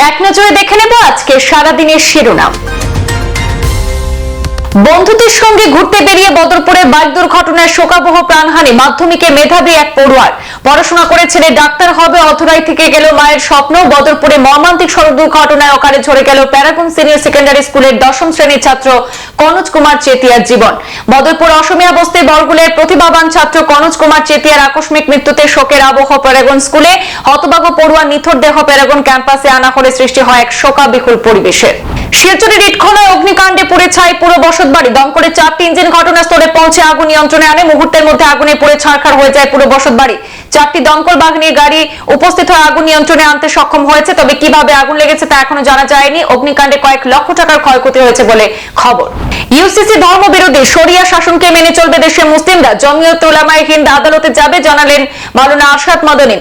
এক নজরে দেখে নেব আজকে সারাদিনের শিরোনাম। বন্ধুদের সঙ্গে ঘুরতে বেরিয়ে বদরপুরে বাইক দুর্ঘটনায় শোকাবহ প্রাণহানি, মাধ্যমিকে মেধাবী এক পড়ুয়ার। পড়াশোনা করে ছেলে ডাক্তার হবে, অথরাই থেকে গেল মায়ের স্বপ্ন। বদরপুরে মর্মান্তিক সড়ক দুর্ঘটনায় অকালে ঝরে গেল প্যারাগন সিনিয়র সেকেন্ডারি স্কুলের 10ম শ্রেণীর ছাত্র কনজ কুমার চেতিয়ার জীবন। বদরপুর অসমিয়া বস্তির বরগুলের প্রতিভাবান ছাত্র কনজ কুমার চেতিয়ার আকস্মিক মৃত্যুতে শোকের আবহ প্যারাগন স্কুলে। হতভাগ্য পড়ুয়ার নিথর দেহ প্যারাগন ক্যাম্পাসে আনা হলে সৃষ্টি হয় এক শোকাবিহুল পরিবেশের। শিলচরের ইটখোলায় অগ্নিকাণ্ডে পুড়ে ছাই পুরো বসতবাড়ি। দমকলের 4টি ইঞ্জিন ঘটনাস্থলে পৌঁছে আগুন নিয়ন্ত্রণে আনে। মুহূর্তের মধ্যে আগুনে পুড়ে ছারখার হয়ে যায় পুরো বসতবাড়ি। 4টি দমকল বাহিনীর গাড়ি উপস্থিত হয়ে আগুন নিয়ন্ত্রণে আনতে সক্ষম হয়েছে, তবে কিভাবে আগুন লেগেছে তা এখনো জানা যায়নি। অগ্নিকাণ্ডে কয়েক লক্ষ টাকার ক্ষয়ক্ষতি হয়েছে বলে খবর। ইউসিসি ধর্মবিরোধী শরিয়া শাসনকে মেনে চলবে দেশের মুসলিমরা। জমিয়তে উলামায়ে হিন্দ আদালতে যাবে, জানালেন মাওলানা আরশাদ মাদানী।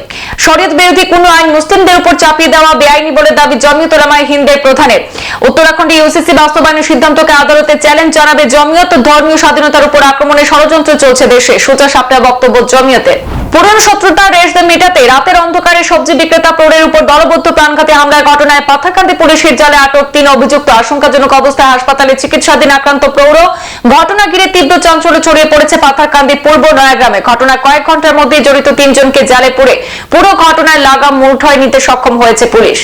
শরিয়ত বিরোধী কোন আইন মুসলিমদের উপর চাপিয়ে দেওয়া বেআইনি বলে দাবি জমিয়তে উলামায়ে হিন্দের প্রধানের। উত্তরাখণ্ডে ইউসিসি বাস্তবায়নের সিদ্ধান্তকে আদালতে চ্যালেঞ্জ জানাবে জমিয়ত। ধর্মীয় স্বাধীনতার উপর আক্রমণের ষড়যন্ত্র চলছে দেশে, সোজা সাপটা বক্তব্য জমিয়তের। পুরনো শত্রুতার রেশ মেটাতে রাতের অন্ধকারে সবজি বিক্রেতা প্রৌঢ়ের উপর দলবদ্ধ প্রাণঘাতী হামলার ঘটনায় পাথারকান্দি পুলিশের জালে আটক 3 অভিযুক্ত। আশঙ্কাজনক অবস্থায় হাসপাতালে চিকিৎসাধীন আক্রান্ত প্রৌঢ়। ঘটনা ঘিরে তীব্র চাঞ্চল্য ছড়িয়ে পড়েছে পাথারকান্দি পূর্ব নয়াগ্রামে। ঘটনার কয়েক ঘন্টার মধ্যে জড়িত 3 জনকে জালে পুরে পুরো ঘটনায় লাগাম মুঠোয় নিতে সক্ষম হয়েছে পুলিশ।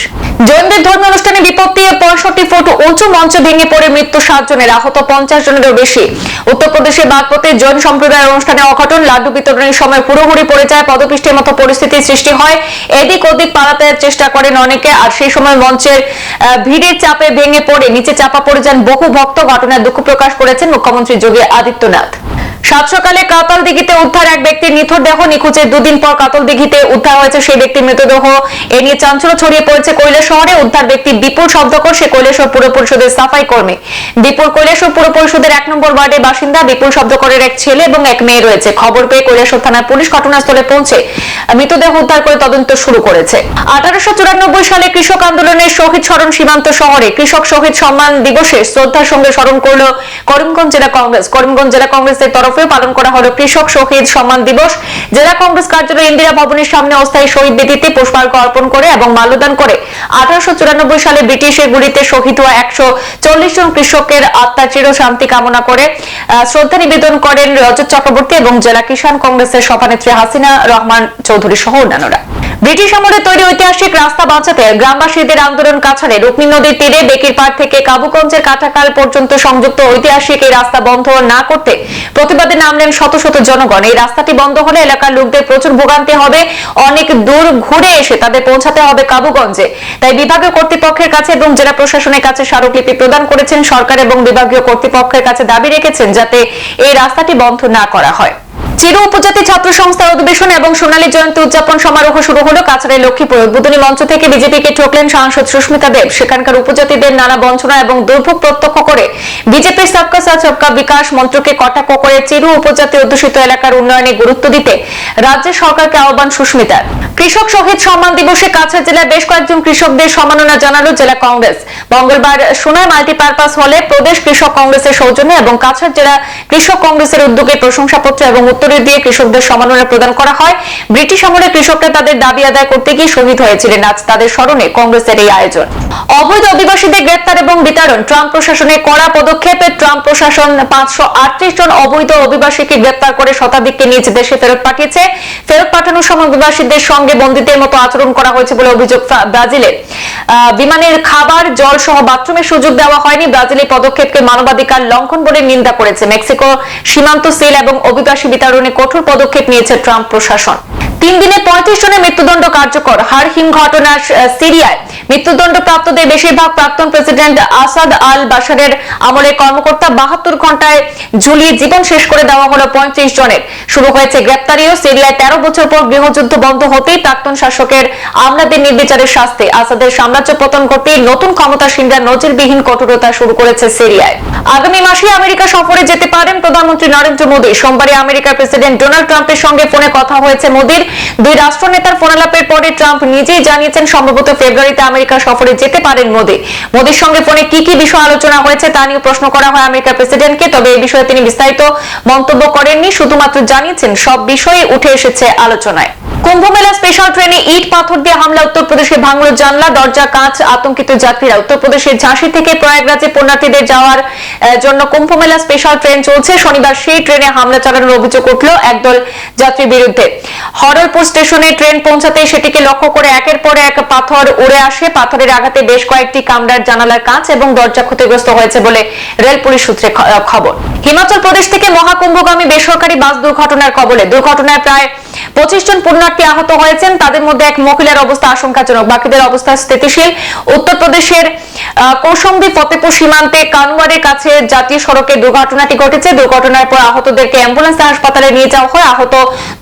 জৈনদের ধর্মীয় অনুষ্ঠানে বিপত্তি, 65 ফুট উঁচু মঞ্চ ভেঙে পড়ে মৃত্যু 7 জনের, আহত 50 জনেরও বেশি। উত্তরপ্রদেশের বাগপতে জৈন সম্প্রদায়ের অনুষ্ঠানে অঘটন। লাড্ডু বিতরণের সময় পুরোপুরি পড়ে যায়, পদপিষ্টের মতো পরিস্থিতির সৃষ্টি হয়। এদিক ওদিক পালাতে চেষ্টা করেন অনেকে, আর সেই সময় মঞ্চের ভিড়ের চাপে ভেঙে পড়ে নিচে চাপা পড়ে যান বহু ভক্ত। ঘটনায় দুঃখ প্রকাশ করেছেন মুখ্যমন্ত্রী যোগী আদিত্যনাথ। সাত সকালে কাতল দিঘিতে উদ্ধার এক ব্যক্তির নিথর দেহ। নিখোঁজের 2 দিন পর কাতল দিঘিতে উদ্ধার হয়েছে সেই ব্যক্তির মৃতদেহ। এ নিয়ে চাঞ্চল্য ছড়িয়ে পড়েছে কৈলাস শহরে। উদ্ধার ব্যক্তি বিপুল শব্দকর, সে কৈলাসহর পুর পরিষদের সাফাই কর্মী। বিপুল কৈলাসহর পুর পরিষদের 1 নম্বর ওয়ার্ডের বাসিন্দা। বিপুল শব্দকরের এক ছেলে এবং এক মেয়ে রয়েছে। খবর পেয়ে কৈলাসহর থানার পুলিশ ঘটনাস্থলে পৌঁছে মৃতদেহ উদ্ধার করে তদন্ত শুরু করেছে। 1894 সালে কৃষক আন্দোলনের শহীদ স্মরণ সীমান্ত শহরে কৃষক শহীদ সম্মান দিবসে শ্রদ্ধার সঙ্গে স্মরণ করল করিমগঞ্জ জেলা কংগ্রেস। করিমগঞ্জ জেলা কংগ্রেসের তরফে পালন করা হলো কৃষক শহীদ সম্মান দিবস। জেলা কংগ্রেস কার্যালয় ইন্দিরা ভবনের সামনে অস্থায়ী শহীদ বেদিতে পুষ্পার্ঘ্য অর্পণ করে এবং মাল্যদান করে 1894 সালে ব্রিটিশের গুলিতে শহীদ হওয়া 140 জন কৃষকের আত্মার চির শান্তি কামনা করে শ্রদ্ধা নিবেদন করেন রজত চক্রবর্তী এবং জেলা কিষাণ কংগ্রেসের সভানেত্রী হাসিনা রহমান চৌধুরী সহ অন্যান্যরা। ব্রিটিশ আমলে তৈরি ঐতিহাসিক রাস্তা বাঁচাতে গ্রামবাসীদের আন্দোলন কাছাড়ে রুকমিনী নদীর তীরে বেকির পাড় থেকে কাবুগঞ্জের কাটাকাল পর্যন্ত সংযুক্ত ঐতিহাসিক এই রাস্তা বন্ধ না করতে প্রতিবাদে নামলেন শত শত জনগণ। এই রাস্তাটি বন্ধ হলে এলাকার লোকদের প্রচুর ভোগান্তি হবে, অনেক দূর ঘুরে এসে তাদের পৌঁছাতে হবে কাবুগঞ্জে। তাই বিভাগীয় কর্তৃপক্ষের কাছে এবং জেলা প্রশাসনের কাছে স্মারকলিপি প্রদান করেছেন সরকার এবং বিভাগীয় কর্তৃপক্ষের কাছে দাবি রেখেছেন যাতে এই রাস্তাটি বন্ধ না করা হয়। চির উপজাতি ছাত্র সংস্থার অধিবেশন এবং সোনালী জয়ন্তী উদযাপন সমারোহ শুরু হলো কাছাড়ের লক্ষ্মীপুর। উদ্বোধনী মঞ্চ থেকে বিজেপিকে ঠকলেন সাংসদ সুস্মিতা দেব। সেখানকার উপজাতিদের নানা বঞ্চনা এবং দুর্ভোগ প্রত্যক্ষ করে বিজেপির সবকা সাথ সবকা বিকাশ মন্ত্রকে কটাক্ষ করে চির উপজাতি অধ্যুষিত এলাকার উন্নয়নে গুরুত্ব দিতে রাজ্য সরকারকে আহ্বান সুস্মিতার। কৃষক শহীদ সম্মান দিবসে কাছাড় জেলার বেশ কয়েকজন কৃষকদের সম্মাননা জানালো জেলা কংগ্রেস। মঙ্গলবার সোনার মাল্টিপারপাস হলে প্রদেশ কৃষক কংগ্রেসের সৌজন্যে এবং কাছাড় জেলা কৃষক কংগ্রেসের উদ্যোগে প্রশংসাপত্র এবং উত্তরে দিয়ে কৃষকদের সম্মাননা প্রদান করা হয়। ব্রিটিশ আমলে কৃষকরা তাদের দাবি আদায় করতে গিয়ে শহীদ হয়েছিলেন, আজ তাদের স্মরণে কংগ্রেসের এই আয়োজন। অবৈধ অভিবাসীদের গ্রেপ্তার এবং বিতরণ, ট্রাম্প প্রশাসনের কড়া পদক্ষেপে ট্রাম্প প্রশাসন 538 জন অবৈধ অভিবাসীকে গ্রেপ্তার করে শতাধিককে নিজ দেশে ফেরত পাঠিয়েছে। ফেরত পাঠানোর সময় অভিবাসীদের সঙ্গে বন্দীদের মতো আচরণ করা হয়েছে বলে অভিযোগ ব্রাজিলের। বিমানের খাবার, জল সহ বাথরুমের সুযোগ দেওয়া হয়নি। ব্রাজিলের পদক্ষেপকে মানবাধিকার লঙ্ঘন বলে নিন্দা করেছে মেক্সিকো সীমান্ত সিল এবং অভিবাসী বিতরণে কঠোর পদক্ষেপ নিয়েছে ট্রাম্প প্রশাসন। 3 দিনে 35 জনের মৃত্যুদণ্ড কার্যকর। হারহিম ঘটনা সিরিয়ায় মৃত্যুদণ্ডপ্রাপ্তদের বেশিরভাগ প্রাক্তন প্রেসিডেন্ট আসাদ আল বাশারের আমলে কর্মকর্তা। 72 ঘন্টায় ঝুলিয়ে জীবন শেষ করে দেওয়া হলো 35 জনের। শুরু হয়েছে গ্রেপ্তারিও। সিরিয়ায় 13 বছর পর গৃহযুদ্ধ বন্ধ হতেই প্রাক্তন শাসকের আমলাদের নির্বিচারের শাস্তি। আসাদের সাম্রাজ্য পতন করতে নতুন ক্ষমতাসীনরা নজিরবিহীন কঠোরতা শুরু করেছে সিরিয়ায়। আগামী মাসে আমেরিকা সফরে যেতে পারেন প্রধানমন্ত্রী নরেন্দ্র মোদী। সোমবারে আমেরিকার প্রেসিডেন্ট ডোনাল্ড ট্রাম্পের সঙ্গে ফোনে কথা হয়েছে মোদীর। 2 রাষ্ট্রনেতার ফোনালাপের পরে ট্রাম্প নিজেই জানিয়েছেন সম্ভবত ফেব্রুয়ারিতে আমেরিকা সফরে যেতে পারেন মোদী। মোদীর সঙ্গে ফোনে কি কি বিষয় আলোচনা হয়েছে তা নিয়ে প্রশ্ন করা হয় আমেরিকার প্রেসিডেন্টকে, তবে এই বিষয়ে তিনি বিস্তারিত মন্তব্য করেননি, শুধুমাত্র জানিয়েছেন সব বিষয়ই উঠে এসেছে আলোচনায়। কুম্ভমেলা স্পেশাল ট্রেনে ইট পাথর দিয়ে হামলা, উত্তরপ্রদেশে ভাঙল জানলা দরজা কাঁচ, আতঙ্কিত যাত্রীরা। উত্তরপ্রদেশের ঝাঁসি থেকে প্রয়াগরাজে পুণ্যার্থীদের যাওয়ার জন্য কুম্ভমেলা স্পেশাল ট্রেন চলছে। শনিবার সেই ট্রেনে হামলা চালানোর অভিযোগ উঠল একদল যাত্রীর বিরুদ্ধে। হরলপুর স্টেশনে ট্রেন পৌঁছাতে সেটিকে লক্ষ্য করে একের পর এক পাথর উড়ে আসে। পাথরের আঘাতে বেশ কয়েকটি কামরার জানালার কাঁচ এবং দরজা ক্ষতিগ্রস্ত হয়েছে বলে রেল পুলিশ সূত্রে খবর। হিমাচল প্রদেশ থেকে মহাকুম্ভগামী বেসরকারি বাস দুর্ঘটনার কবলে। দুর্ঘটনায় প্রায় 25 জন পুণ্যার্থী আহত হয়েছেন। তাদের মধ্যে এক মহিলার অবস্থা আশঙ্কাজনক, বাকিদের অবস্থা স্থিতিশীল। উত্তরপ্রদেশের কৌশম্বী ফতেপুর সীমান্তে কানওয়ারের কাছে জাতীয় সড়কে দুর্ঘটনাটি ঘটেছে। দুর্ঘটনার পর আহতদেরকে অ্যাম্বুলেন্সে হাসপাতালে নিয়ে যাওয়া হয়। আহত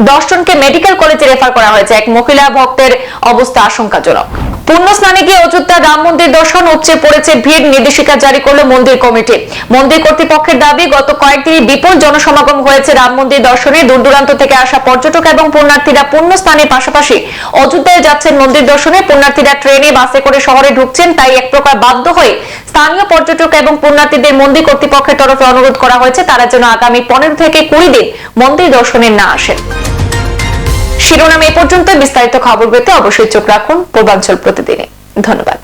10 জনকে মেডিকেল কলেজে রেফার করা হয়েছে। এক মহিলা ভক্তের অবস্থা আশঙ্কাজনক। পুণ্য স্নানে গিয়ে অযোধ্যার রাম মন্দির দর্শন, উপচে পড়েছে ভিড়। নির্দেশিকা জারি করলো মন্দির কমিটি। মন্দির কর্তৃপক্ষের দাবি, গত কয়েকদিনই বিপুল জনসমাগম হয়েছে রাম মন্দির দর্শনে। দূর দূরান্ত থেকে আসা পর্যটক এবং পুণ্যার্থীরা পুণ্য স্নানের পাশাপাশি অযোধ্যায় যাচ্ছেন মন্দির দর্শনে। পুণ্যার্থীরা ট্রেনে বাসে করে শহরে ঢুকছেন, তাই এক প্রকার বাধ্য হয়ে স্থানীয় পর্যটক এবং পুণ্যার্থীদের মন্দির কর্তৃপক্ষের তরফে অনুরোধ করা হয়েছে তারা যেন আগামী 15 থেকে 20 দিন মন্দির দর্শনে না আসেন। শিরোনাম এ পর্যন্ত। বিস্তারিত খবর পেতে অবশ্যই চোখ রাখুন পূর্বাঞ্চল প্রতিদিনে। ধন্যবাদ।